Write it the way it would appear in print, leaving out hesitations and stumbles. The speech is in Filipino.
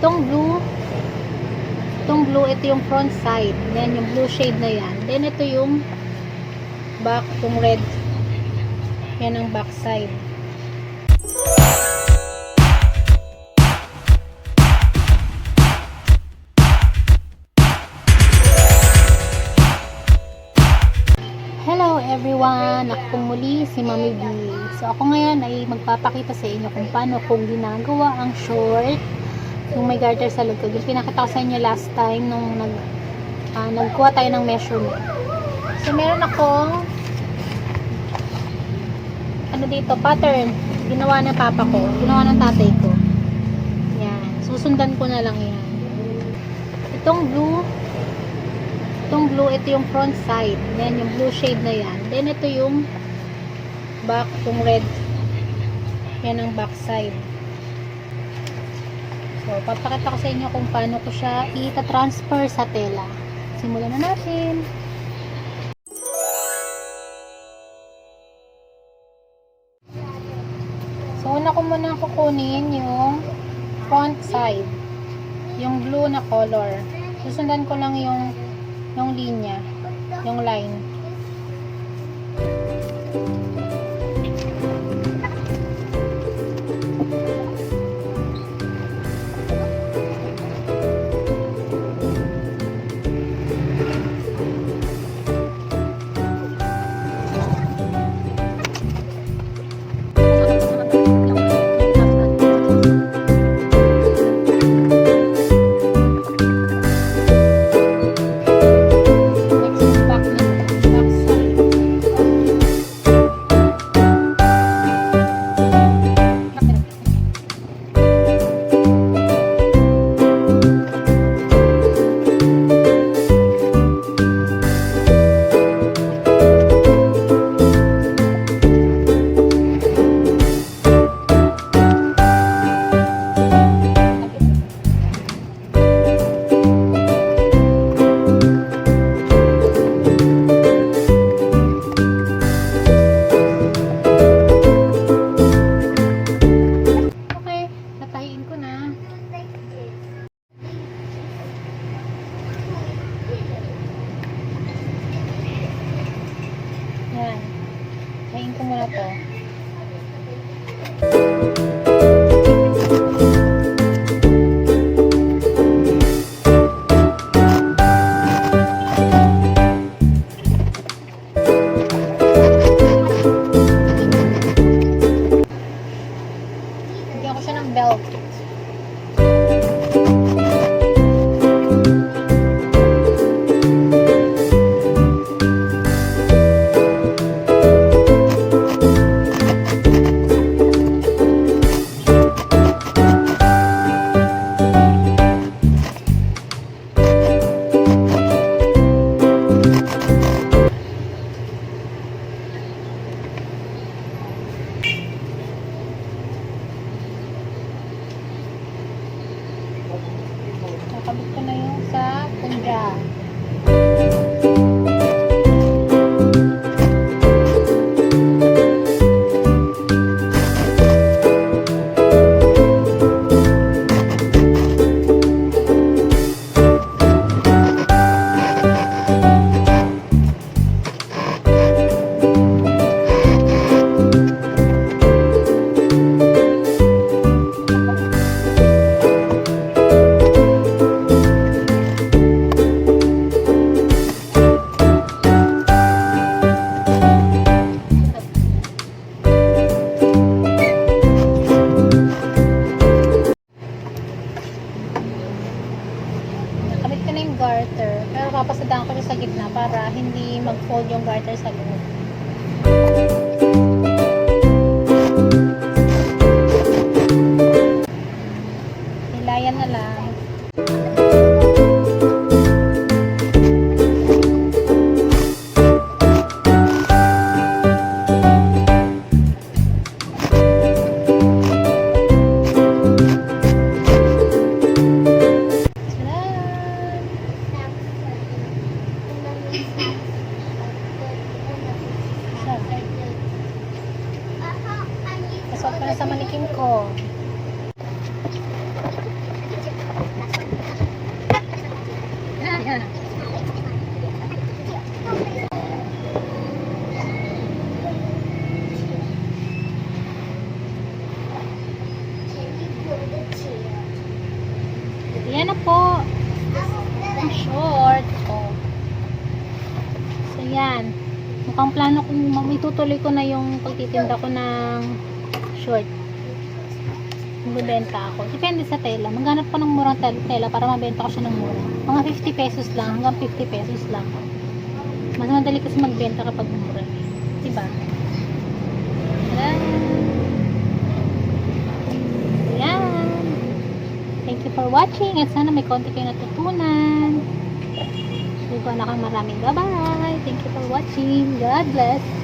Itong blue, ito yung front side. Yan, yung blue shade na yan. Then, ito yung back, yung red. Yan ang back side. Hello everyone! Ako muli si Mhie B. So, ako ngayon ay magpapakita sa inyo kung paano kung ginagawa ang short yung may garter sa likod. Yung pinakita ko sa inyo last time nung nagkuha tayo ng measurement. So, meron akong dito, pattern. Ginawa ng papa ko. Ginawa ng tatay ko. Yan. Susundan ko na lang yan. Itong blue, ito yung front side. Yan, yung blue shade na yan. Then, ito yung back, yung red. Yan ang back side. So, papakita ko sa inyo kung paano ko siya ita-transfer sa tela. Simulan na natin. So, una ko muna kukunin yung front side. Yung blue na color. Susundan ko lang yung linya. Yung line. Yan. Hain ko muna to. Bigyan ko siya ng belt. Nakabit ko na yung sa punja. Garter, pero papasadaan ko siya sa gitna para hindi mag-fold yung garter sa loob. Hilayan na lang. Pasok ko na sa manikin ko. akong short. Oh. So, yan. Mukhang plano kong itutuloy ko na yung pagtitinda ko ng short. Magbebenta ako. Depende sa tela. Maghanap ko ng murang tela para mabenta ko siya ng mura. Mga 50 pesos lang. Hanggang 50 pesos lang. Mas madali kasi magbenta kapag mura. Diba? Ayan. Thank you for watching. At sana may konti kayo natutunan. Hindi ko na kang maraming bye-bye. Thank you for watching. God bless.